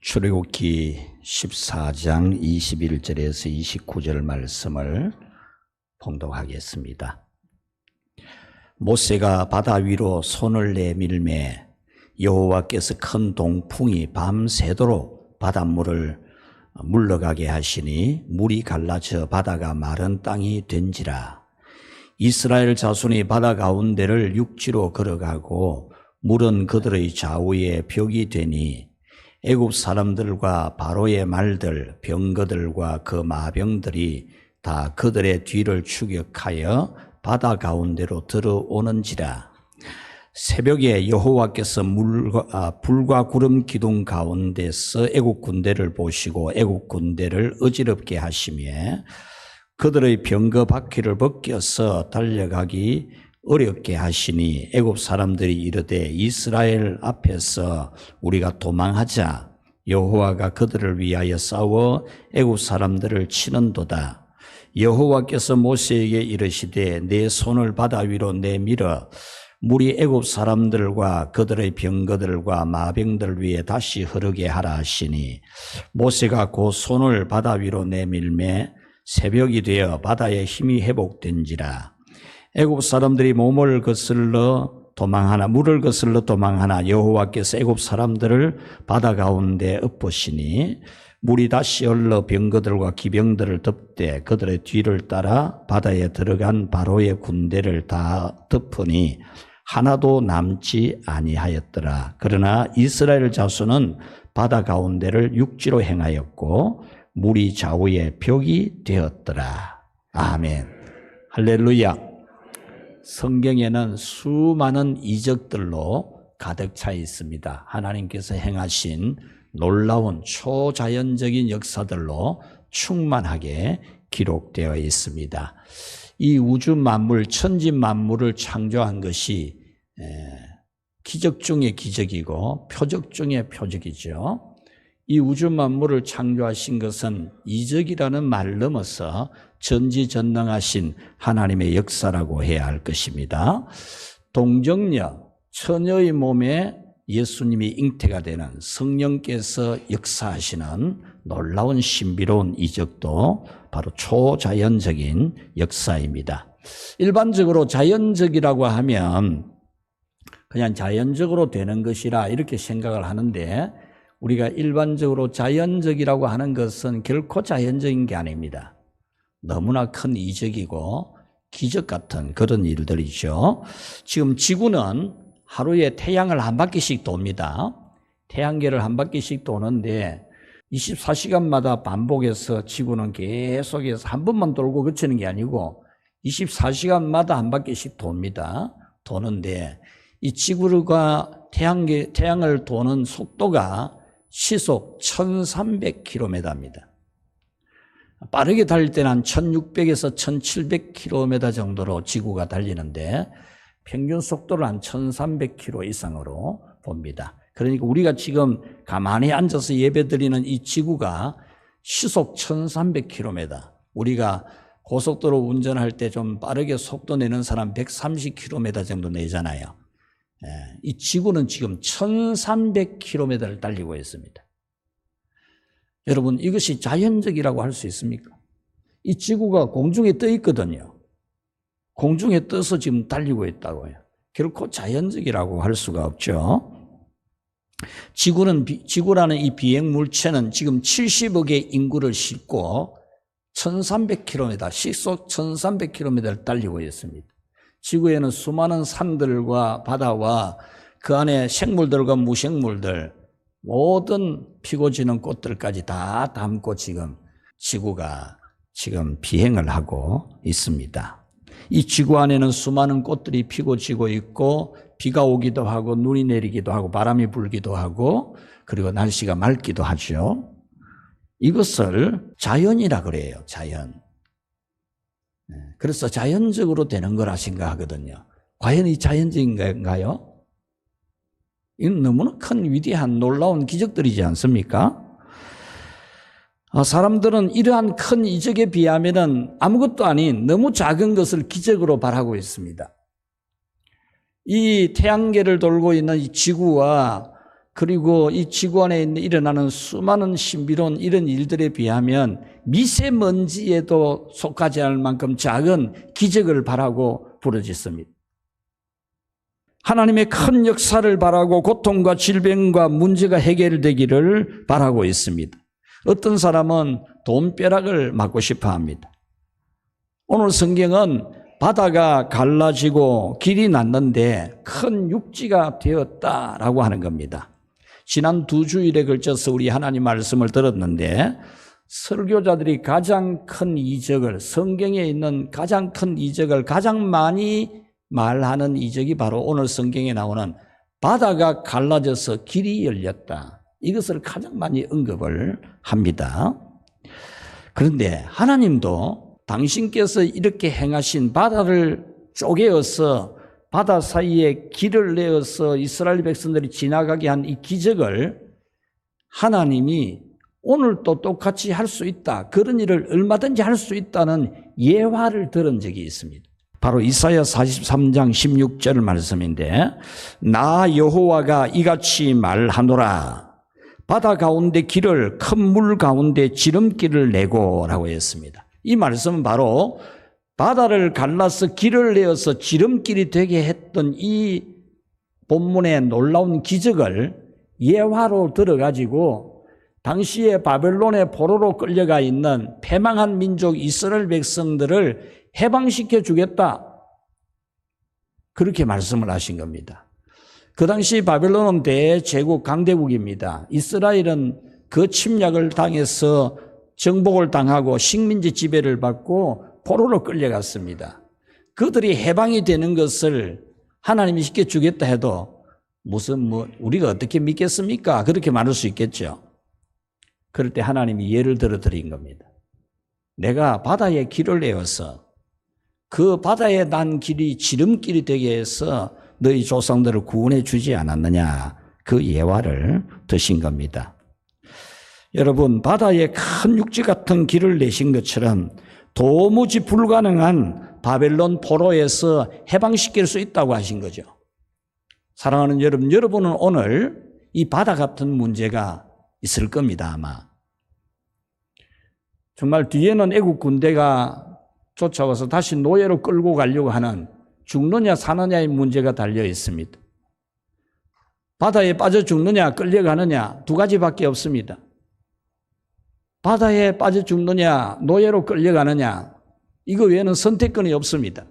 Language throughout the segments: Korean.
출애굽기 14장 21절에서 29절 말씀을 봉독하겠습니다. 모세가 바다 위로 손을 내밀매 여호와께서 큰 동풍이 밤새도록 바닷물을 물러가게 하시니 물이 갈라져 바다가 마른 땅이 된지라. 이스라엘 자손이 바다 가운데를 육지로 걸어가고 물은 그들의 좌우에 벽이 되니 애굽 사람들과 바로의 말들, 병거들과 그 마병들이 다 그들의 뒤를 추격하여 바다 가운데로 들어오는지라. 새벽에 여호와께서 불과 구름 기둥 가운데서 애굽 군대를 보시고 애굽 군대를 어지럽게 하시며 그들의 병거 바퀴를 벗겨서 달려가기 어렵게 하시니 애굽 사람들이 이르되 이스라엘 앞에서 우리가 도망하자. 여호와가 그들을 위하여 싸워 애굽 사람들을 치는도다. 여호와께서 모세에게 이르시되 내 손을 바다 위로 내밀어 물이 애굽 사람들과 그들의 병거들과 마병들 위에 다시 흐르게 하라 하시니 모세가 그 손을 바다 위로 내밀매 새벽이 되어 바다의 힘이 회복된지라. 애굽 사람들이 몸을 거슬러 도망하나 물을 거슬러 도망하나 여호와께서 애굽 사람들을 바다 가운데 엎으시니 물이 다시 흘러 병거들과 기병들을 덮되 그들의 뒤를 따라 바다에 들어간 바로의 군대를 다 덮으니 하나도 남지 아니하였더라. 그러나 이스라엘 자손은 바다 가운데를 육지로 행하였고 물이 좌우에 벽이 되었더라. 아멘. 할렐루야. 성경에는 수많은 이적들로 가득 차 있습니다. 하나님께서 행하신 놀라운 초자연적인 역사들로 충만하게 기록되어 있습니다. 이 우주 만물, 천지 만물을 창조한 것이 기적 중의 기적이고 표적 중의 표적이죠. 이 우주 만물을 창조하신 것은 이적이라는 말을 넘어서 전지전능하신 하나님의 역사라고 해야 할 것입니다. 동정녀, 처녀의 몸에 예수님이 잉태가 되는 성령께서 역사하시는 놀라운 신비로운 이적도 바로 초자연적인 역사입니다. 일반적으로 자연적이라고 하면 그냥 자연적으로 되는 것이라 이렇게 생각을 하는데 우리가 일반적으로 자연적이라고 하는 것은 결코 자연적인 게 아닙니다. 너무나 큰 이적이고 기적 같은 그런 일들이죠. 지금 지구는 하루에 태양을 한 바퀴씩 돕니다. 태양계를 한 바퀴씩 도는데 24시간마다 반복해서 지구는 계속해서 한 번만 돌고 그치는 게 아니고 24시간마다 한 바퀴씩 돕니다. 도는데 이 지구가 태양을 도는 속도가 시속 1300km입니다. 빠르게 달릴 때는 한 1600에서 1700km 정도로 지구가 달리는데 평균 속도를 한 1300km 이상으로 봅니다. 그러니까 우리가 지금 가만히 앉아서 예배드리는 이 지구가 시속 1300km. 우리가 고속도로 운전할 때 좀 빠르게 속도 내는 사람 130km 정도 내잖아요. 이 지구는 지금 1300km를 달리고 있습니다. 여러분, 이것이 자연적이라고 할 수 있습니까? 이 지구가 공중에 떠 있거든요. 공중에 떠서 지금 달리고 있다고요. 결코 자연적이라고 할 수가 없죠. 지구라는 이 비행 물체는 지금 70억의 인구를 싣고 1300km, 시속 1300km를 달리고 있습니다. 지구에는 수많은 산들과 바다와 그 안에 생물들과 무생물들, 모든 피고 지는 꽃들까지 다 담고 지금 지구가 지금 비행을 하고 있습니다. 이 지구 안에는 수많은 꽃들이 피고 지고 있고 비가 오기도 하고 눈이 내리기도 하고 바람이 불기도 하고 그리고 날씨가 맑기도 하죠. 이것을 자연이라 그래요. 자연. 그래서 자연적으로 되는 거라 생각하거든요. 과연 이 자연적인가요? 이건 너무나 큰 위대한 놀라운 기적들이지 않습니까? 사람들은 이러한 큰 이적에 비하면 아무것도 아닌 너무 작은 것을 기적으로 바라고 있습니다. 이 태양계를 돌고 있는 이 지구와 그리고 이 지구 안에 일어나는 수많은 신비로운 이런 일들에 비하면 미세먼지에도 속하지 않을 만큼 작은 기적을 바라고 부르짖습니다. 하나님의 큰 역사를 바라고 고통과 질병과 문제가 해결되기를 바라고 있습니다. 어떤 사람은 돈벼락을 맞고 싶어 합니다. 오늘 성경은 바다가 갈라지고 길이 났는데 큰 육지가 되었다라고 하는 겁니다. 지난 2주일에 걸쳐서 우리 하나님 말씀을 들었는데 설교자들이 가장 큰 이적을, 성경에 있는 가장 큰 이적을 가장 많이 말하는 이적이 바로 오늘 성경에 나오는 바다가 갈라져서 길이 열렸다. 이것을 가장 많이 언급을 합니다. 그런데 하나님도 당신께서 이렇게 행하신 바다를 쪼개어서 바다 사이에 길을 내어서 이스라엘 백성들이 지나가게 한 이 기적을 하나님이 오늘도 똑같이 할 수 있다. 그런 일을 얼마든지 할 수 있다는 예화를 들은 적이 있습니다. 바로 이사야 43장 16절 말씀인데 나 여호와가 이같이 말하노라. 바다 가운데 길을 큰 물 가운데 지름길을 내고 라고 했습니다. 이 말씀은 바로 바다를 갈라서 길을 내어서 지름길이 되게 했던 이 본문의 놀라운 기적을 예화로 들어가지고 당시에 바벨론의 포로로 끌려가 있는 패망한 민족 이스라엘 백성들을 해방시켜 주겠다. 그렇게 말씀을 하신 겁니다. 그 당시 바벨론은 대제국 강대국입니다. 이스라엘은 그 침략을 당해서 정복을 당하고 식민지 지배를 받고 포로로 끌려갔습니다. 그들이 해방이 되는 것을 하나님이 시켜주겠다 해도 무슨 우리가 어떻게 믿겠습니까? 그렇게 말할 수 있겠죠. 그럴 때 하나님이 예를 들어 드린 겁니다. 내가 바다에 길을 내어서 그 바다에 난 길이 지름길이 되게 해서 너희 조상들을 구원해 주지 않았느냐, 그 예화를 드신 겁니다. 여러분, 바다에 큰 육지 같은 길을 내신 것처럼 도무지 불가능한 바벨론 포로에서 해방시킬 수 있다고 하신 거죠. 사랑하는 여러분, 여러분은 오늘 이 바다 같은 문제가 있을 겁니다, 아마. 정말 뒤에는 애국 군대가 쫓아와서 다시 노예로 끌고 가려고 하는 죽느냐 사느냐의 문제가 달려 있습니다. 바다에 빠져 죽느냐 끌려가느냐 두 가지밖에 없습니다. 바다에 빠져 죽느냐 노예로 끌려가느냐 이거 외에는 선택권이 없습니다.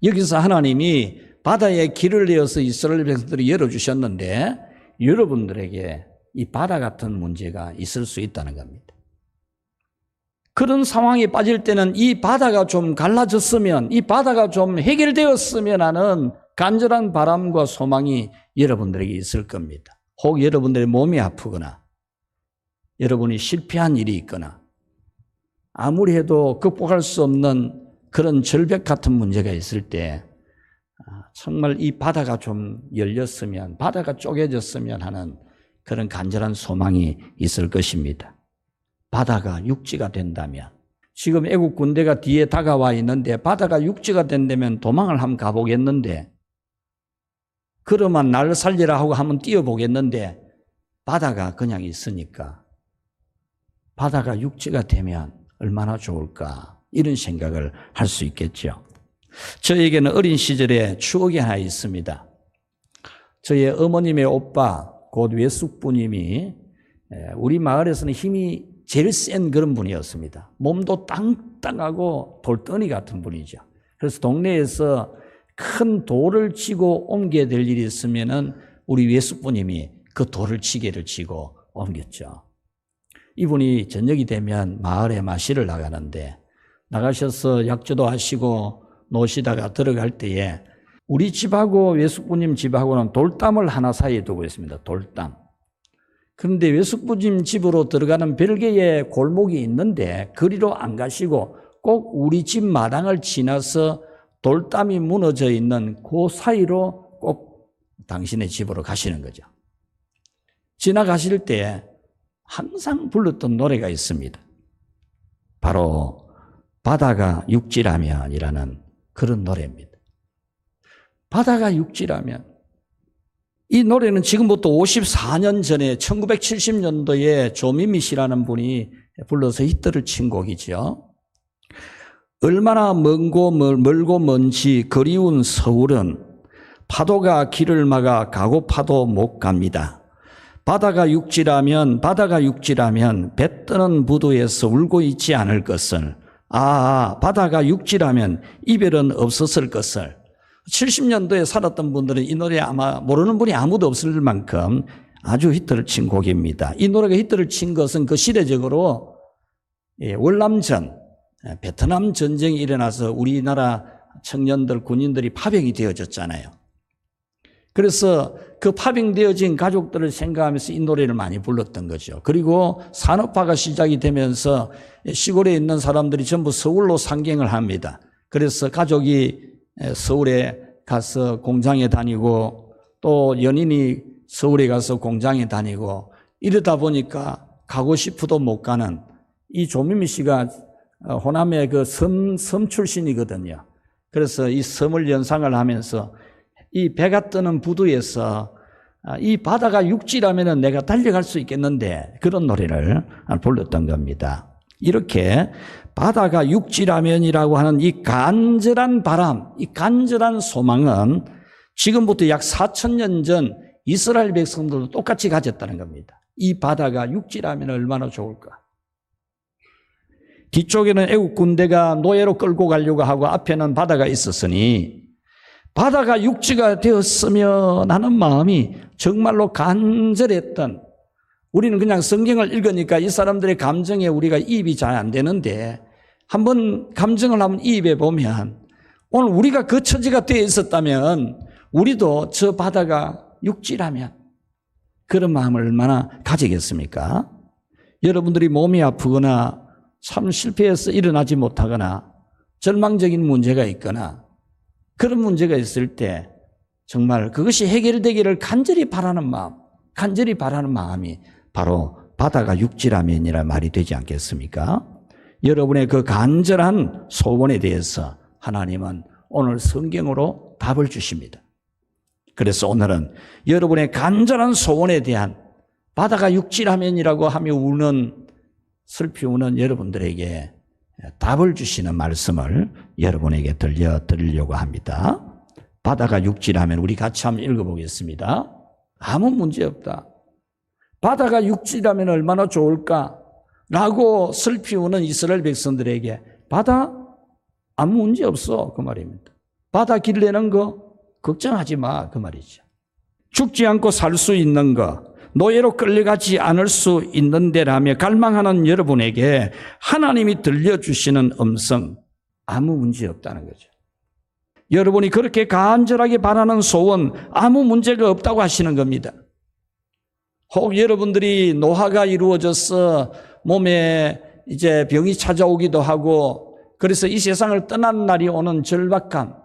여기서 하나님이 바다에 길을 내어서 이스라엘 백성들이 열어주셨는데 여러분들에게 이 바다 같은 문제가 있을 수 있다는 겁니다. 그런 상황에 빠질 때는 이 바다가 좀 갈라졌으면, 이 바다가 좀 해결되었으면 하는 간절한 바람과 소망이 여러분들에게 있을 겁니다. 혹 여러분들의 몸이 아프거나 여러분이 실패한 일이 있거나 아무리 해도 극복할 수 없는 그런 절벽 같은 문제가 있을 때 정말 이 바다가 좀 열렸으면, 바다가 쪼개졌으면 하는 그런 간절한 소망이 있을 것입니다. 바다가 육지가 된다면, 지금 애국 군대가 뒤에 다가와 있는데 바다가 육지가 된다면 도망을 한번 가보겠는데, 그러면 날 살리라 하고 한번 뛰어보겠는데 바다가 그냥 있으니까 바다가 육지가 되면 얼마나 좋을까, 이런 생각을 할 수 있겠죠. 저에게는 어린 시절에 추억이 하나 있습니다. 저의 어머님의 오빠 곧 외숙부님이 우리 마을에서는 힘이 제일 센 그런 분이었습니다. 몸도 땅땅하고 돌덩이 같은 분이죠. 그래서 동네에서 큰 돌을 치고 옮겨야 될 일이 있으면은 우리 외숙부님이 그 돌을 치게를 치고 옮겼죠. 이분이 저녁이 되면 마을에 마시를 나가는데 나가셔서 약주도 하시고 노시다가 들어갈 때에 우리 집하고 외숙부님 집하고는 돌담을 하나 사이에 두고 있습니다. 돌담. 그런데 외숙부님 집으로 들어가는 별개의 골목이 있는데 그리로 안 가시고 꼭 우리 집 마당을 지나서 돌담이 무너져 있는 그 사이로 꼭 당신의 집으로 가시는 거죠. 지나가실 때 항상 불렀던 노래가 있습니다. 바로 바다가 육지라면이라는 그런 노래입니다. 바다가 육지라면 이 노래는 지금부터 54년 전에 1970년도에 조미미 씨라는 분이 불러서 히트를 친 곡이죠. 얼마나 멀고 먼지 그리운 서울은 파도가 길을 막아 가고파도 못 갑니다. 바다가 육지라면 배 뜨는 부두에서 울고 있지 않을 것을, 바다가 육지라면 이별은 없었을 것을. 70년도에 살았던 분들은 이 노래 아마 모르는 분이 아무도 없을 만큼 아주 히트를 친 곡입니다. 이 노래가 히트를 친 것은 그 시대적으로 월남전, 베트남 전쟁이 일어나서 우리나라 청년들, 군인들이 파병이 되어졌잖아요. 그래서 그 파병되어진 가족들을 생각하면서 이 노래를 많이 불렀던 거죠. 그리고 산업화가 시작이 되면서 시골에 있는 사람들이 전부 서울로 상경을 합니다. 그래서 가족이 서울에 가서 공장에 다니고 또 연인이 서울에 가서 공장에 다니고 이러다 보니까 가고 싶어도 못 가는, 이 조미미 씨가 호남의 그 섬 출신이거든요. 그래서 이 섬을 연상을 하면서 이 배가 뜨는 부두에서 이 바다가 육지라면 내가 달려갈 수 있겠는데, 그런 노래를 불렀던 겁니다. 이렇게 바다가 육지라면이라고 하는 이 간절한 바람, 이 간절한 소망은 지금부터 약 4,000년 전 이스라엘 백성들도 똑같이 가졌다는 겁니다. 이 바다가 육지라면 얼마나 좋을까. 뒤쪽에는 애국 군대가 노예로 끌고 가려고 하고 앞에는 바다가 있었으니 바다가 육지가 되었으면 하는 마음이 정말로 간절했던, 우리는 그냥 성경을 읽으니까 이 사람들의 감정에 우리가 이입이 잘 안 되는데 한번 감정을 한번 이입해 보면 오늘 우리가 그 처지가 되어 있었다면 우리도 저 바다가 육지라면 그런 마음을 얼마나 가지겠습니까? 여러분들이 몸이 아프거나 참 실패해서 일어나지 못하거나 절망적인 문제가 있거나 그런 문제가 있을 때 정말 그것이 해결되기를 간절히 바라는 마음이 바로 바다가 육지라면이라 말이 되지 않겠습니까? 여러분의 그 간절한 소원에 대해서 하나님은 오늘 성경으로 답을 주십니다. 그래서 오늘은 여러분의 간절한 소원에 대한, 바다가 육지라면이라고 하며 슬피 우는 여러분들에게 답을 주시는 말씀을 여러분에게 들려드리려고 합니다. 바다가 육지라면 우리 같이 한번 읽어보겠습니다. 아무 문제 없다. 바다가 육지라면 얼마나 좋을까? 라고 슬피 우는 이스라엘 백성들에게 바다 아무 문제 없어, 그 말입니다. 바다 길 내는 거 걱정하지 마, 그 말이죠. 죽지 않고 살 수 있는 거, 노예로 끌려가지 않을 수 있는 데라며 갈망하는 여러분에게 하나님이 들려주시는 음성, 아무 문제 없다는 거죠. 여러분이 그렇게 간절하게 바라는 소원, 아무 문제가 없다고 하시는 겁니다. 혹 여러분들이 노화가 이루어져서 몸에 이제 병이 찾아오기도 하고, 그래서 이 세상을 떠나는 날이 오는 절박감,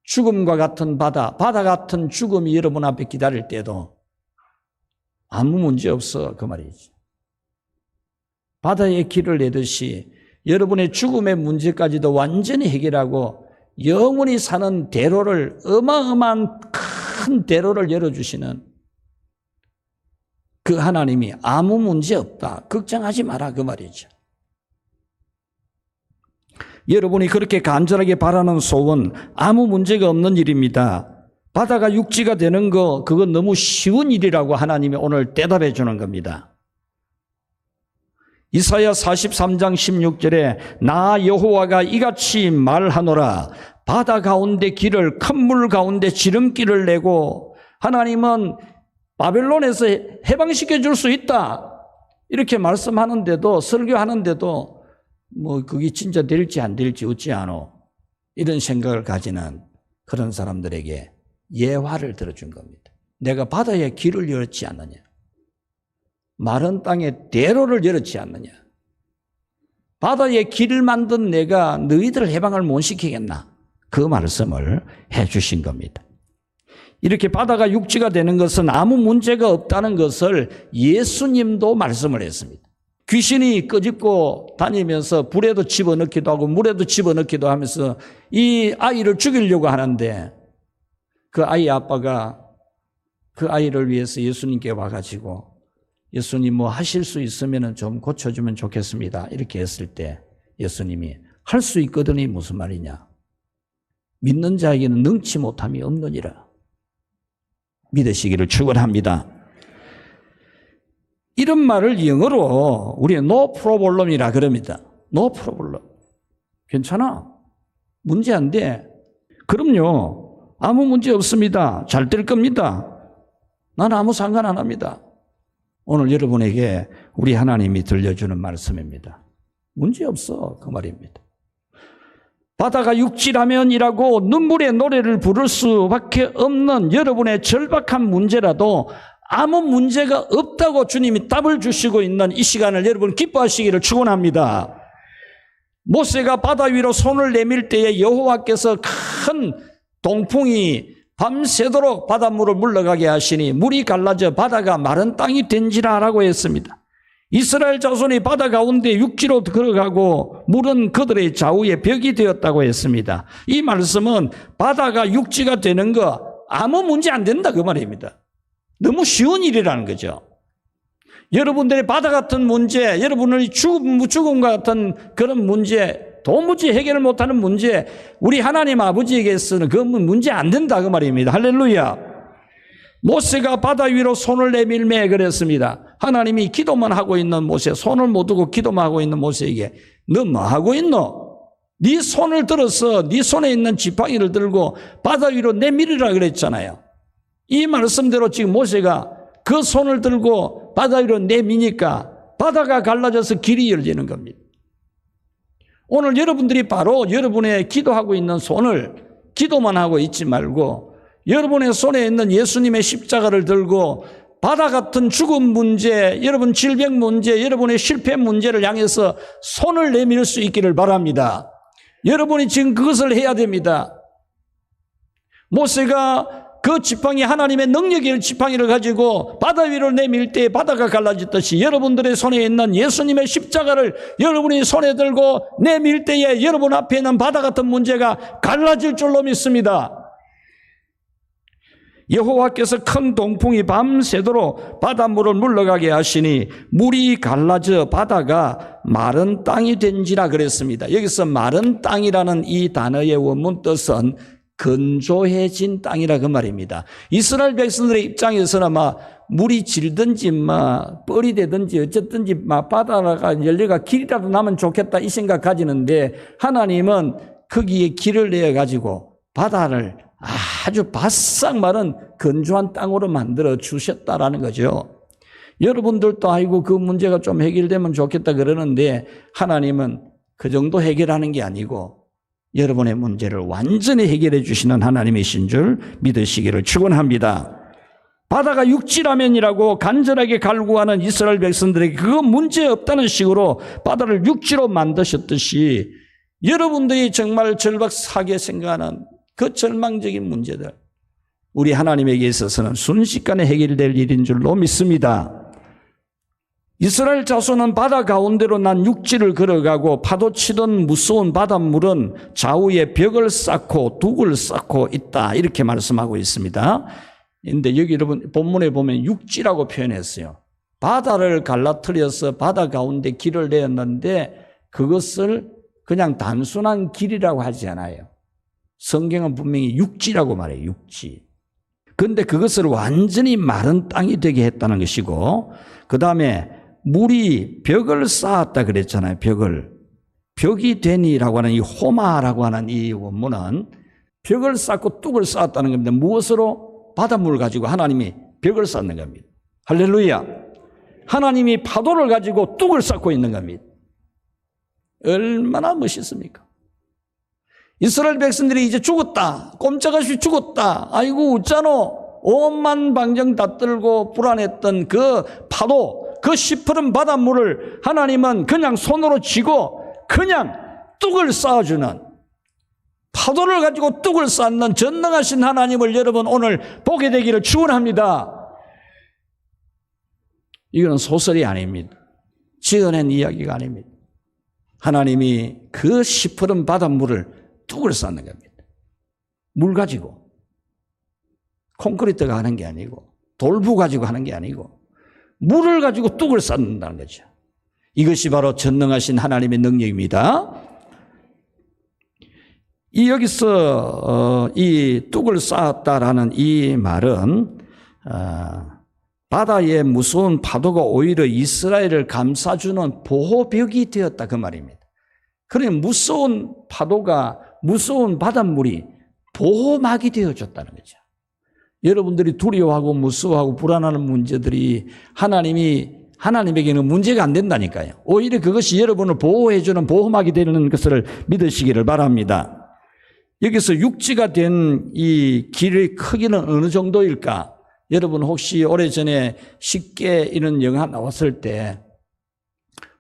죽음과 같은 바다 같은 죽음이 여러분 앞에 기다릴 때도 아무 문제 없어, 그 말이지. 바다에 길을 내듯이 여러분의 죽음의 문제까지도 완전히 해결하고 영원히 사는 대로를, 어마어마한 큰 대로를 열어주시는 그 하나님이 아무 문제 없다, 걱정하지 마라, 그 말이죠. 여러분이 그렇게 간절하게 바라는 소원, 아무 문제가 없는 일입니다. 바다가 육지가 되는 거, 그건 너무 쉬운 일이라고 하나님이 오늘 대답해 주는 겁니다. 이사야 43장 16절에 나 여호와가 이같이 말하노라. 바다 가운데 길을, 큰 물 가운데 지름길을 내고, 하나님은 바벨론에서 해방시켜 줄 수 있다, 이렇게 말씀하는데도, 설교하는데도 뭐 그게 진짜 될지 안 될지 어찌하노, 이런 생각을 가지는 그런 사람들에게 예화를 들어준 겁니다. 내가 바다에 길을 열었지 않느냐, 마른 땅에 대로를 열었지 않느냐, 바다에 길을 만든 내가 너희들을 해방을 못 시키겠나, 그 말씀을 해 주신 겁니다. 이렇게 바다가 육지가 되는 것은 아무 문제가 없다는 것을 예수님도 말씀을 했습니다. 귀신이 끄집고 다니면서 불에도 집어넣기도 하고 물에도 집어넣기도 하면서 이 아이를 죽이려고 하는데 그 아이 아빠가 그 아이를 위해서 예수님께 와가지고 예수님 뭐 하실 수 있으면 좀 고쳐주면 좋겠습니다. 이렇게 했을 때 예수님이 할 수 있거든이 무슨 말이냐. 믿는 자에게는 능치 못함이 없느니라. 믿으시기를 축원합니다. 이런 말을 영어로 우리는 no problem이라 그럽니다. no problem. 괜찮아. 문제 안 돼. 그럼요. 아무 문제 없습니다. 잘 될 겁니다. 난 아무 상관 안 합니다. 오늘 여러분에게 우리 하나님이 들려주는 말씀입니다. 문제 없어. 그 말입니다. 바다가 육지라면이라고 눈물의 노래를 부를 수밖에 없는 여러분의 절박한 문제라도 아무 문제가 없다고 주님이 답을 주시고 있는 이 시간을 여러분 기뻐하시기를 축원합니다. 모세가 바다 위로 손을 내밀 때에 여호와께서 큰 동풍이 밤새도록 바닷물을 물러가게 하시니 물이 갈라져 바다가 마른 땅이 된지라라고 했습니다. 이스라엘 자손이 바다 가운데 육지로 걸어가고 물은 그들의 좌우에 벽이 되었다고 했습니다. 이 말씀은 바다가 육지가 되는 거 아무 문제 안 된다 그 말입니다. 너무 쉬운 일이라는 거죠. 여러분들의 바다 같은 문제, 여러분의 죽음과 같은 그런 문제, 도무지 해결을 못하는 문제, 우리 하나님 아버지에게서는 그 문제 안 된다 그 말입니다. 할렐루야. 모세가 바다 위로 손을 내밀매 그랬습니다. 하나님이 기도만 하고 있는 모세, 손을 못 두고 기도만 하고 있는 모세에게 너 뭐 하고 있노? 네 손을 들어서 네 손에 있는 지팡이를 들고 바다 위로 내밀으라 그랬잖아요. 이 말씀대로 지금 모세가 그 손을 들고 바다 위로 내미니까 바다가 갈라져서 길이 열리는 겁니다. 오늘 여러분들이 바로 여러분의 기도하고 있는 손을 기도만 하고 있지 말고 여러분의 손에 있는 예수님의 십자가를 들고 바다 같은 죽음 문제, 여러분 질병 문제, 여러분의 실패 문제를 향해서 손을 내밀 수 있기를 바랍니다. 여러분이 지금 그것을 해야 됩니다. 모세가 그 지팡이 하나님의 능력의 지팡이를 가지고 바다 위로 내밀 때 바다가 갈라졌듯이 여러분들의 손에 있는 예수님의 십자가를 여러분이 손에 들고 내밀 때에 여러분 앞에 있는 바다 같은 문제가 갈라질 줄로 믿습니다. 여호와께서 큰 동풍이 밤새도록 바닷물을 물러가게 하시니 물이 갈라져 바다가 마른 땅이 된지라 그랬습니다. 여기서 마른 땅이라는 이 단어의 원문 뜻은 건조해진 땅이라 그 말입니다. 이스라엘 백성들의 입장에서는 물이 질든지 뻘이 되든지 어쨌든지 바다가 열려가 길이라도 나면 좋겠다 이 생각 가지는데 하나님은 거기에 길을 내어가지고 바다를 아주 바싹 마른 건조한 땅으로 만들어 주셨다라는 거죠. 여러분들도 아이고 그 문제가 좀 해결되면 좋겠다 그러는데 하나님은 그 정도 해결하는 게 아니고 여러분의 문제를 완전히 해결해 주시는 하나님이신 줄 믿으시기를 축원합니다. 바다가 육지라면이라고 간절하게 갈구하는 이스라엘 백성들에게 그거 문제 없다는 식으로 바다를 육지로 만드셨듯이 여러분들이 정말 절박하게 생각하는 그 절망적인 문제들 우리 하나님에게 있어서는 순식간에 해결될 일인 줄로 믿습니다. 이스라엘 자손은 바다 가운데로 난 육지를 걸어가고 파도치던 무서운 바닷물은 좌우에 벽을 쌓고 둑을 쌓고 있다 이렇게 말씀하고 있습니다. 그런데 여기 여러분 본문에 보면 육지라고 표현했어요. 바다를 갈라뜨려서 바다 가운데 길을 내었는데 그것을 그냥 단순한 길이라고 하지 않아요. 성경은 분명히 육지라고 말해요. 육지. 그런데 그것을 완전히 마른 땅이 되게 했다는 것이고 그 다음에 물이 벽을 쌓았다 그랬잖아요. 벽이 되니라고 하는 이 호마라고 하는 이 원문은 벽을 쌓고 뚝을 쌓았다는 겁니다. 무엇으로? 바닷물을 가지고 하나님이 벽을 쌓는 겁니다. 할렐루야. 하나님이 파도를 가지고 뚝을 쌓고 있는 겁니다. 얼마나 멋있습니까? 이스라엘 백성들이 이제 죽었다. 꼼짝없이 죽었다. 아이고 웃자노. 온만 방정 다 떨고 불안했던 그 파도, 그 시퍼런 바닷물을 하나님은 그냥 손으로 쥐고 그냥 뚝을 쌓아주는 파도를 가지고 뚝을 쌓는 전능하신 하나님을 여러분 오늘 보게 되기를 축원합니다. 이거는 소설이 아닙니다. 지어낸 이야기가 아닙니다. 하나님이 그 시퍼런 바닷물을 뚝을 쌓는 겁니다. 물 가지고 콘크리트가 하는 게 아니고 돌부 가지고 하는 게 아니고 물을 가지고 뚝을 쌓는다는 거죠. 이것이 바로 전능하신 하나님의 능력입니다. 여기서 이 뚝을 쌓았다라는 이 말은 바다의 무서운 파도가 오히려 이스라엘을 감싸주는 보호벽이 되었다 그 말입니다. 그러니 무서운 파도가 무서운 바닷물이 보호막이 되어줬다는 거죠. 여러분들이 두려워하고 무서워하고 불안하는 문제들이 하나님에게는 문제가 안 된다니까요. 오히려 그것이 여러분을 보호해주는 보호막이 되는 것을 믿으시기를 바랍니다. 여기서 육지가 된 이 길의 크기는 어느 정도일까? 여러분 혹시 오래전에 쉽게 이런 영화 나왔을 때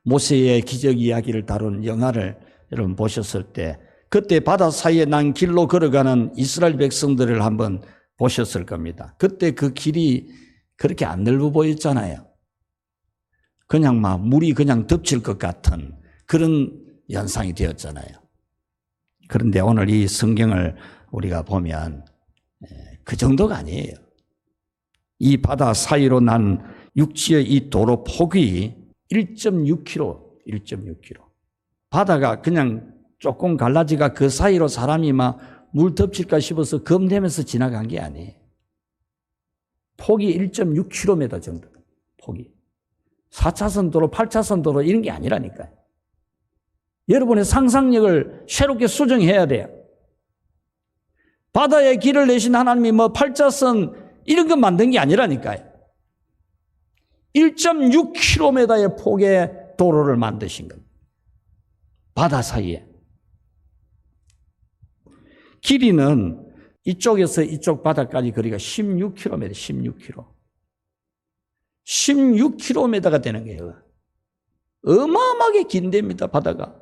모세의 기적 이야기를 다룬 영화를 여러분 보셨을 때 그때 바다 사이에 난 길로 걸어가는 이스라엘 백성들을 한번 보셨을 겁니다. 그때 그 길이 그렇게 안 넓어 보였잖아요. 그냥 막 물이 그냥 덮칠 것 같은 그런 현상이 되었잖아요. 그런데 오늘 이 성경을 우리가 보면 그 정도가 아니에요. 이 바다 사이로 난 육지의 이 도로 폭이 1.6km. 바다가 그냥 조금 갈라지가 그 사이로 사람이 막 물 덮칠까 싶어서 겁내면서 지나간 게 아니에요. 폭이 1.6km 정도. 폭이. 4차선 도로, 8차선 도로 이런 게 아니라니까요. 여러분의 상상력을 새롭게 수정해야 돼요. 바다에 길을 내신 하나님이 뭐 8차선 이런 거 만든 게 아니라니까요. 1.6km의 폭의 도로를 만드신 겁니다. 바다 사이에. 길이는 이쪽에서 이쪽 바다까지 거리가 16km, 16km. 16km가 되는 거예요. 어마어마하게 긴답니다, 바다가.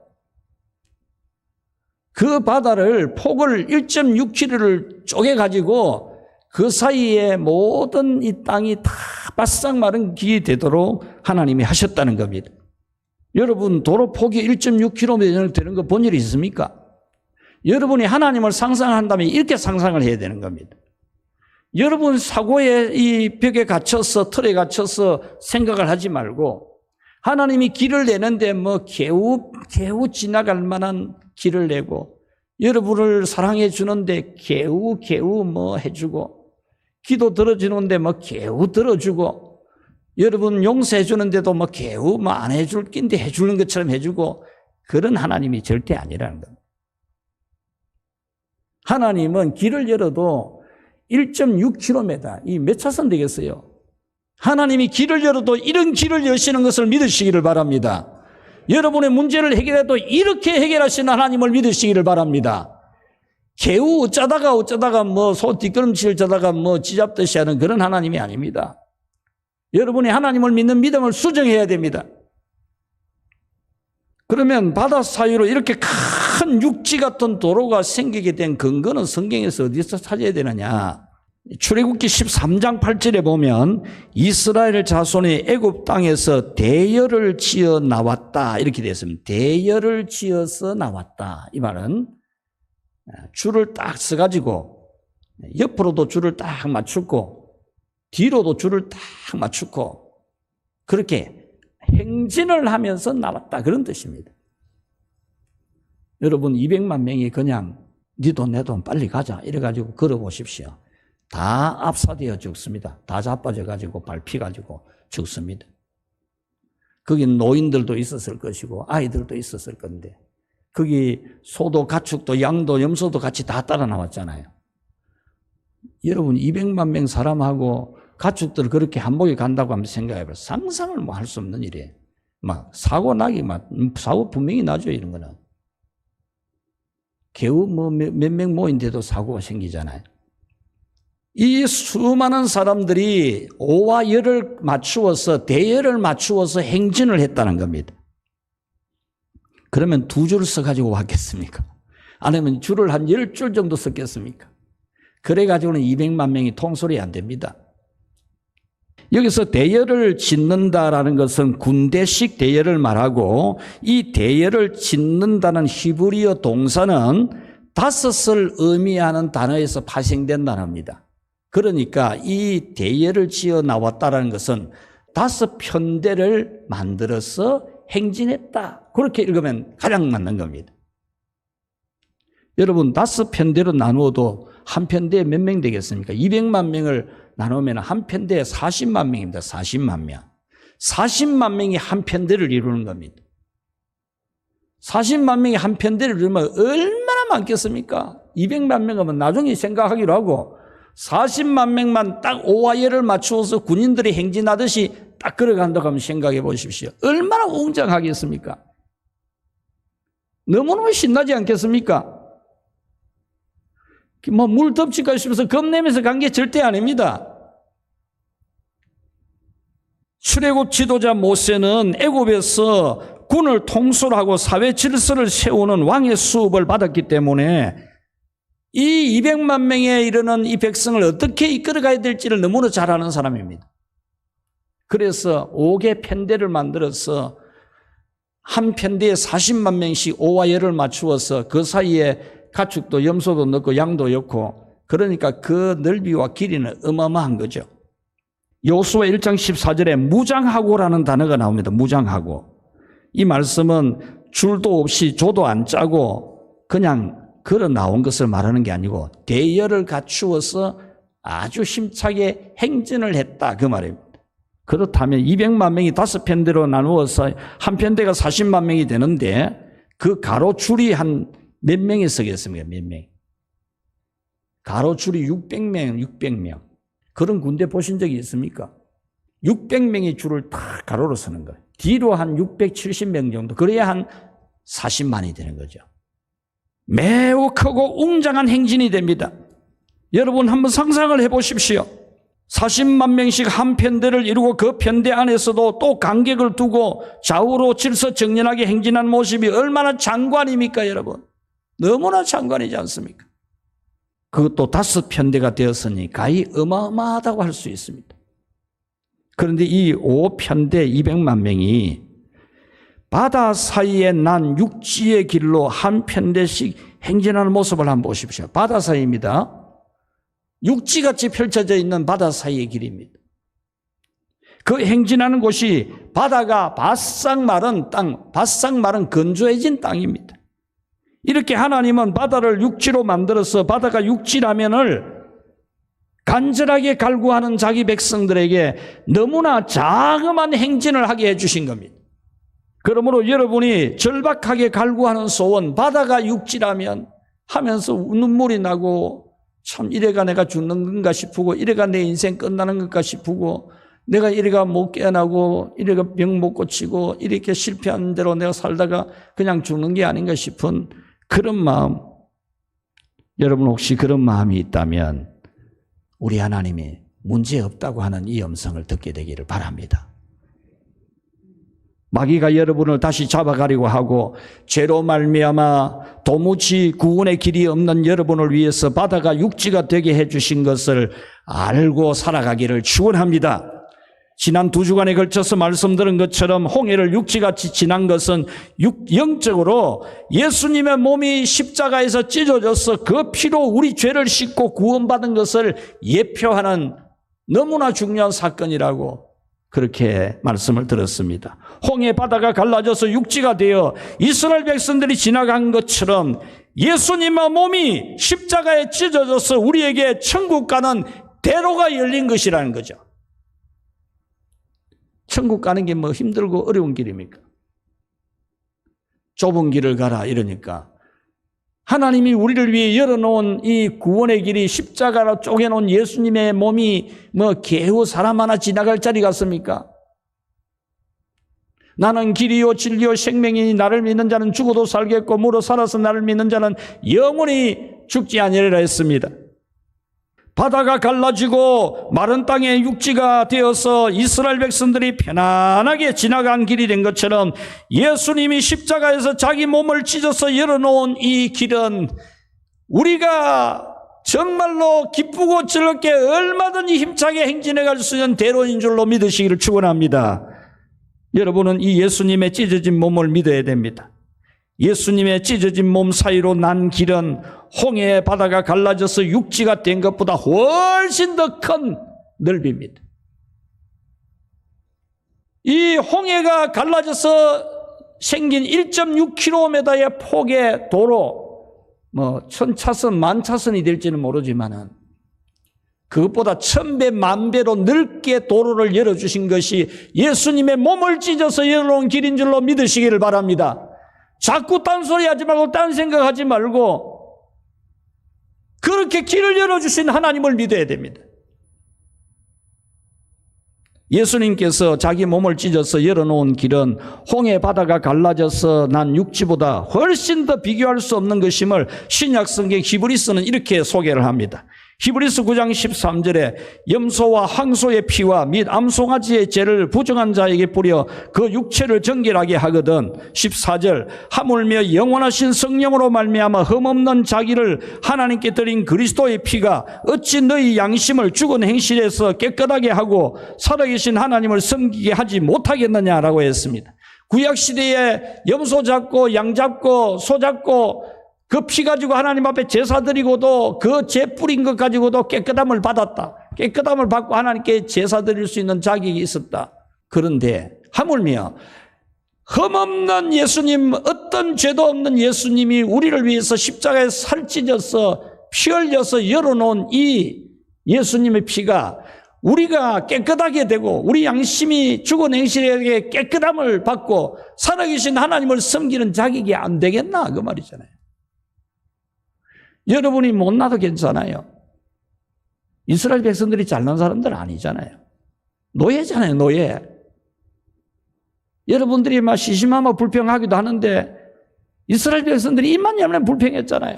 그 바다를 폭을 1.6km를 쪼개가지고 그 사이에 모든 이 땅이 다 바싹 마른 길이 되도록 하나님이 하셨다는 겁니다. 여러분 도로 폭이 1.6km 되는 거 본 일이 있습니까? 여러분이 하나님을 상상한다면 이렇게 상상을 해야 되는 겁니다. 여러분 사고의 이 벽에 갇혀서 틀에 갇혀서 생각을 하지 말고 하나님이 길을 내는데 뭐 겨우 지나갈 만한 길을 내고 여러분을 사랑해 주는데 겨우 뭐 해주고 기도 들어주는데 뭐 겨우 들어주고 여러분 용서해 주는데도 뭐 겨우 뭐 안 해줄 낀데 해주는 것처럼 해주고 그런 하나님이 절대 아니라는 겁니다. 하나님은 길을 열어도 1.6km, 이 몇 차선 되겠어요? 하나님이 길을 열어도 이런 길을 여시는 것을 믿으시기를 바랍니다. 여러분의 문제를 해결해도 이렇게 해결하시는 하나님을 믿으시기를 바랍니다. 겨우 어쩌다가 뭐 소 뒷걸음질 자다가 뭐 쥐잡듯이 하는 그런 하나님이 아닙니다. 여러분이 하나님을 믿는 믿음을 수정해야 됩니다. 그러면 바다 사이로 이렇게 큰 육지 같은 도로가 생기게 된 근거는 성경에서 어디서 찾아야 되느냐? 출애굽기 13장 8절에 보면 이스라엘 자손이 애굽 땅에서 대열을 지어 나왔다 이렇게 되어 있습니다. 대열을 지어서 나왔다. 이 말은 줄을 딱 써가지고 옆으로도 줄을 딱 맞추고 뒤로도 줄을 딱 맞추고 그렇게 행진을 하면서 나왔다 그런 뜻입니다. 여러분 200만 명이 그냥 네 돈 내 돈 빨리 가자 이래가지고 걸어보십시오. 다 압사되어 죽습니다. 다 자빠져가지고 밟히가지고 죽습니다. 거기 노인들도 있었을 것이고 아이들도 있었을 건데 거기 소도 가축도 양도 염소도 같이 다 따라 나왔잖아요. 여러분 200만 명 사람하고 가축들 그렇게 한복에 간다고 한번 생각해봐요. 상상을 뭐 할 수 없는 일이에요. 막 사고 나기 사고 분명히 나죠 이런 거는. 겨우 뭐 몇 명 모인데도 사고가 생기잖아요. 이 수많은 사람들이 오와 열을 맞추어서 대열을 맞추어서 행진을 했다는 겁니다. 그러면 두 줄을 써가지고 왔겠습니까? 아니면 줄을 한 10줄 정도 썼겠습니까? 그래가지고는 200만 명이 통솔이 안 됩니다. 여기서 대열을 짓는다라는 것은 군대식 대열을 말하고 이 대열을 짓는다는 히브리어 동사는 5을 의미하는 단어에서 파생된 단어입니다. 그러니까 이 대예를 지어 나왔다는 것은 5편대를 만들어서 행진했다. 그렇게 읽으면 가장 맞는 겁니다. 여러분 5편대로 나누어도 한 편대에 몇 명 되겠습니까? 200만 명을 나누면 한 편대에 40만 명입니다. 40만 명. 40만 명이 한 편대를 이루는 겁니다. 40만 명이 한 편대를 이루면 얼마나 많겠습니까? 200만 명이면 나중에 생각하기로 하고 40만 명만 딱 오와예를 맞추어서 군인들이 행진하듯이 딱 걸어간다고 하면 생각해 보십시오. 얼마나 웅장하겠습니까? 너무너무 신나지 않겠습니까? 뭐 물 덮칠까 싶어서 겁내면서 간 게 절대 아닙니다. 출애굽 지도자 모세는 애굽에서 군을 통솔하고 사회 질서를 세우는 왕의 수업을 받았기 때문에 이 200만 명에 이르는 이 백성을 어떻게 이끌어가야 될지를 너무나 잘 아는 사람입니다. 그래서 5개 편대를 만들어서 한 편대에 40만 명씩 오와 예를 맞추어서 그 사이에 가축도 염소도 넣고 양도 넣고 그러니까 그 넓이와 길이는 어마어마한 거죠. 여호수아 1장 14절에 무장하고라는 단어가 나옵니다. 무장하고. 이 말씀은 줄도 없이 조도 안 짜고 그냥 걸어 나온 것을 말하는 게 아니고 대열을 갖추어서 아주 힘차게 행진을 했다 그 말입니다. 그렇다면 200만 명이 5편대로 나누어서 한 편대가 40만 명이 되는데 그 가로줄이 한 몇 명이 서겠습니까? 몇 명? 가로줄이 600명, 600명. 그런 군대 보신 적이 있습니까? 600명이 줄을 다 가로로 서는 거예요. 뒤로 한 670명 정도. 그래야 한 40만이 되는 거죠. 매우 크고 웅장한 행진이 됩니다. 여러분 한번 상상을 해보십시오. 40만 명씩 한 편대를 이루고 그 편대 안에서도 또 간격을 두고 좌우로 질서 정연하게 행진하는 모습이 얼마나 장관입니까, 여러분? 너무나 장관이지 않습니까? 그것도 5편대가 되었으니 가히 어마어마하다고 할 수 있습니다. 그런데 이 5편대 200만 명이 바다 사이에 난 육지의 길로 한 편대씩 행진하는 모습을 한번 보십시오. 바다 사이입니다. 육지같이 펼쳐져 있는 바다 사이의 길입니다. 그 행진하는 곳이 바다가 바싹 마른 땅, 바싹 마른 건조해진 땅입니다. 이렇게 하나님은 바다를 육지로 만들어서 바다가 육지라면을 간절하게 갈구하는 자기 백성들에게 너무나 자그마한 행진을 하게 해주신 겁니다. 그러므로 여러분이 절박하게 갈구하는 소원, 바다가 육지라면 하면서 눈물이 나고 참 이래가 내가 죽는 건가 싶고 이래가 내 인생 끝나는 건가 싶고 내가 이래가 못 깨어나고 이래가 병 못 고치고 이렇게 실패한 대로 내가 살다가 그냥 죽는 게 아닌가 싶은 그런 마음, 여러분 혹시 그런 마음이 있다면 우리 하나님이 문제없다고 하는 이 음성을 듣게 되기를 바랍니다. 마귀가 여러분을 다시 잡아가려고 하고 죄로 말미암아 도무지 구원의 길이 없는 여러분을 위해서 바다가 육지가 되게 해주신 것을 알고 살아가기를 축원합니다. 지난 2주간에 걸쳐서 말씀드린 것처럼 홍해를 육지같이 지난 것은 영적으로 예수님의 몸이 십자가에서 찢어져서 그 피로 우리 죄를 씻고 구원받은 것을 예표하는 너무나 중요한 사건이라고 그렇게 말씀을 들었습니다. 홍해 바다가 갈라져서 육지가 되어 이스라엘 백성들이 지나간 것처럼 예수님의 몸이 십자가에 찢어져서 우리에게 천국 가는 대로가 열린 것이라는 거죠. 천국 가는 게 뭐 힘들고 어려운 길입니까? 좁은 길을 가라 이러니까 하나님이 우리를 위해 열어놓은 이 구원의 길이 십자가로 쪼개놓은 예수님의 몸이 뭐 겨우 사람 하나 지나갈 자리 같습니까? 나는 길이요 진리요 생명이니 나를 믿는 자는 죽어도 살겠고 무릇 살아서 나를 믿는 자는 영원히 죽지 아니하리라 했습니다. 바다가 갈라지고 마른 땅에 육지가 되어서 이스라엘 백성들이 편안하게 지나간 길이 된 것처럼 예수님이 십자가에서 자기 몸을 찢어서 열어놓은 이 길은 우리가 정말로 기쁘고 즐겁게 얼마든지 힘차게 행진해 갈 수 있는 대로인 줄로 믿으시기를 축원합니다. 여러분은 이 예수님의 찢어진 몸을 믿어야 됩니다. 예수님의 찢어진 몸 사이로 난 길은 홍해 바다가 갈라져서 육지가 된 것보다 훨씬 더 큰 넓이입니다. 이 홍해가 갈라져서 생긴 1.6km의 폭의 도로, 1000차선, 10,000차선이 될지는 모르지만은 그것보다 1000배, 10,000배로 넓게 도로를 열어주신 것이 예수님의 몸을 찢어서 열어놓은 길인 줄로 믿으시기를 바랍니다. 자꾸 딴소리 하지 말고 딴 생각하지 말고 그렇게 길을 열어주신 하나님을 믿어야 됩니다. 예수님께서 자기 몸을 찢어서 열어놓은 길은 홍해 바다가 갈라져서 난 육지보다 훨씬 더 비교할 수 없는 것임을 신약성경 히브리서는 이렇게 소개를 합니다. 히브리서 9장 13절에 염소와 황소의 피와 및 암송아지의 죄를 부정한 자에게 뿌려 그 육체를 정결하게 하거든. 14절 하물며 영원하신 성령으로 말미암아 흠없는 자기를 하나님께 드린 그리스도의 피가 어찌 너희 양심을 죽은 행실에서 깨끗하게 하고 살아계신 하나님을 섬기게 하지 못하겠느냐라고 했습니다. 구약시대에 염소 잡고 양 잡고 소 잡고 그 피 가지고 하나님 앞에 제사 드리고도 그 죄 뿌린 것 가지고도 깨끗함을 받았다. 깨끗함을 받고 하나님께 제사 드릴 수 있는 자격이 있었다. 그런데 하물며 흠없는 예수님, 어떤 죄도 없는 예수님이 우리를 위해서 십자가에 살찌져서 피 흘려서 열어놓은 이 예수님의 피가 우리가 깨끗하게 되고 우리 양심이 죽은 행실에게 깨끗함을 받고 살아계신 하나님을 섬기는 자격이 안 되겠나 그 말이잖아요. 여러분이 못나도 괜찮아요. 이스라엘 백성들이 잘난 사람들 아니잖아요. 노예잖아요, 노예. 여러분들이 막 시시마마 불평하기도 하는데 이스라엘 백성들이 입만 열면 불평했잖아요.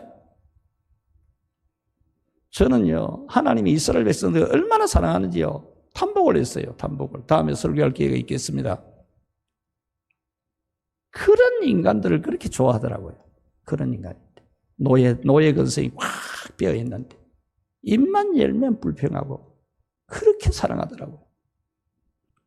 저는요, 하나님이 이스라엘 백성들을 얼마나 사랑하는지요, 탐복을 했어요, 탐복을. 다음에 설교할 기회가 있겠습니다. 그런 인간들을 그렇게 좋아하더라고요. 그런 인간. 노예 근성이 꽉 빼어있는데 입만 열면 불평하고 그렇게 사랑하더라고요.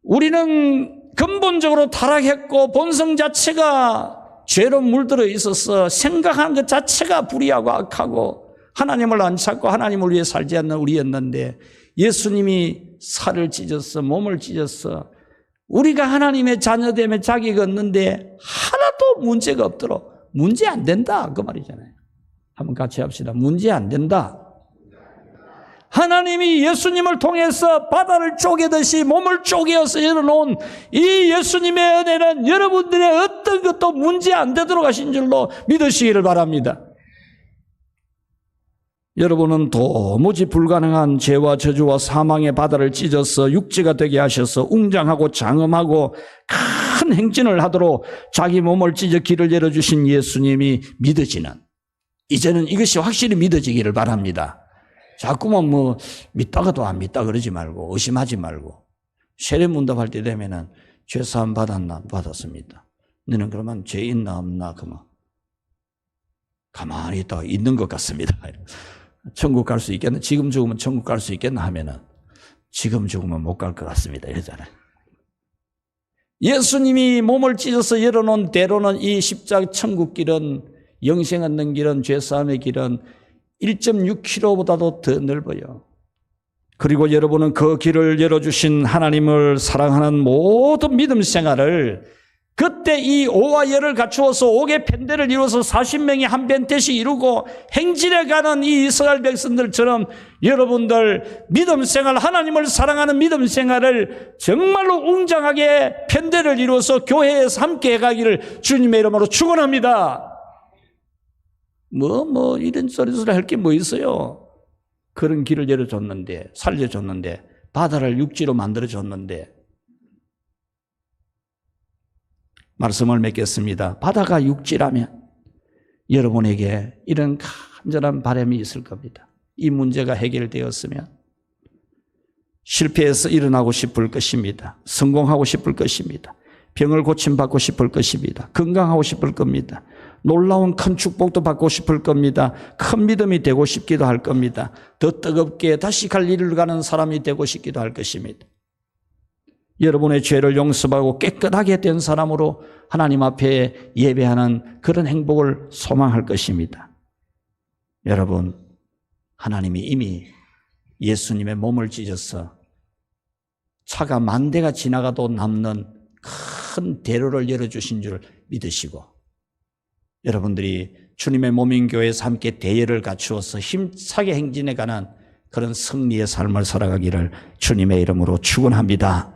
우리는 근본적으로 타락했고 본성 자체가 죄로 물들어 있어서 생각하는 것 자체가 불의하고 악하고 하나님을 안 찾고 하나님을 위해 살지 않는 우리였는데 예수님이 살을 찢어서 몸을 찢어서 우리가 하나님의 자녀됨의 자격이 없는데 하나도 문제가 없도록 문제 안 된다 그 말이잖아요. 한번 같이 합시다. 문제 안 된다. 하나님이 예수님을 통해서 바다를 쪼개듯이 몸을 쪼개어서 열어놓은 이 예수님의 은혜는 여러분들의 어떤 것도 문제 안 되도록 하신 줄로 믿으시기를 바랍니다. 여러분은 도무지 불가능한 죄와 저주와 사망의 바다를 찢어서 육지가 되게 하셔서 웅장하고 장엄하고 큰 행진을 하도록 자기 몸을 찢어 길을 열어주신 예수님이 믿어지는, 이제는 이것이 확실히 믿어지기를 바랍니다. 자꾸만 믿다가도 안 믿다 그러지 말고 의심하지 말고 세례문답할 때 되면은 죄사함 받았나? 받았습니다. 너는 그러면 죄 있나 없나? 그러면 가만히 있다가 있는 것 같습니다. 천국 갈 수 있겠나? 지금 죽으면 천국 갈 수 있겠나 하면은 지금 죽으면 못 갈 것 같습니다. 이러잖아요. 예수님이 몸을 찢어서 열어놓은 대로는 이 십자가 천국 길은, 영생 얻는 길은, 죄사함의 길은 1.6km보다도 더 넓어요. 그리고 여러분은 그 길을 열어주신 하나님을 사랑하는 모든 믿음 생활을, 그때 이 오와 열을 갖추어서 옥의 편대를 이루어서 40명이 한 변태씩 이루고 행진해 가는 이 이스라엘 백성들처럼 여러분들 믿음 생활, 하나님을 사랑하는 믿음 생활을 정말로 웅장하게 편대를 이루어서 교회에서 함께 해가기를 주님의 이름으로 축원합니다. 이런 소리 할 게 뭐 있어요? 그런 길을 열어줬는데, 살려줬는데, 바다를 육지로 만들어줬는데. 말씀을 맺겠습니다. 바다가 육지라면 여러분에게 이런 간절한 바람이 있을 겁니다. 이 문제가 해결되었으면 실패해서 일어나고 싶을 것입니다. 성공하고 싶을 것입니다. 병을 고침받고 싶을 것입니다. 건강하고 싶을 겁니다. 놀라운 큰 축복도 받고 싶을 겁니다. 큰 믿음이 되고 싶기도 할 겁니다. 더 뜨겁게 다시 갈 일을 가는 사람이 되고 싶기도 할 것입니다. 여러분의 죄를 용서하고 깨끗하게 된 사람으로 하나님 앞에 예배하는 그런 행복을 소망할 것입니다. 여러분, 하나님이 이미 예수님의 몸을 찢어서 차가 10,000대가 지나가도 남는 큰 대로를 열어주신 줄 믿으시고, 여러분들이 주님의 몸인 교회에서 함께 대열을 갖추어서 힘차게 행진해 가는 그런 승리의 삶을 살아가기를 주님의 이름으로 축원합니다.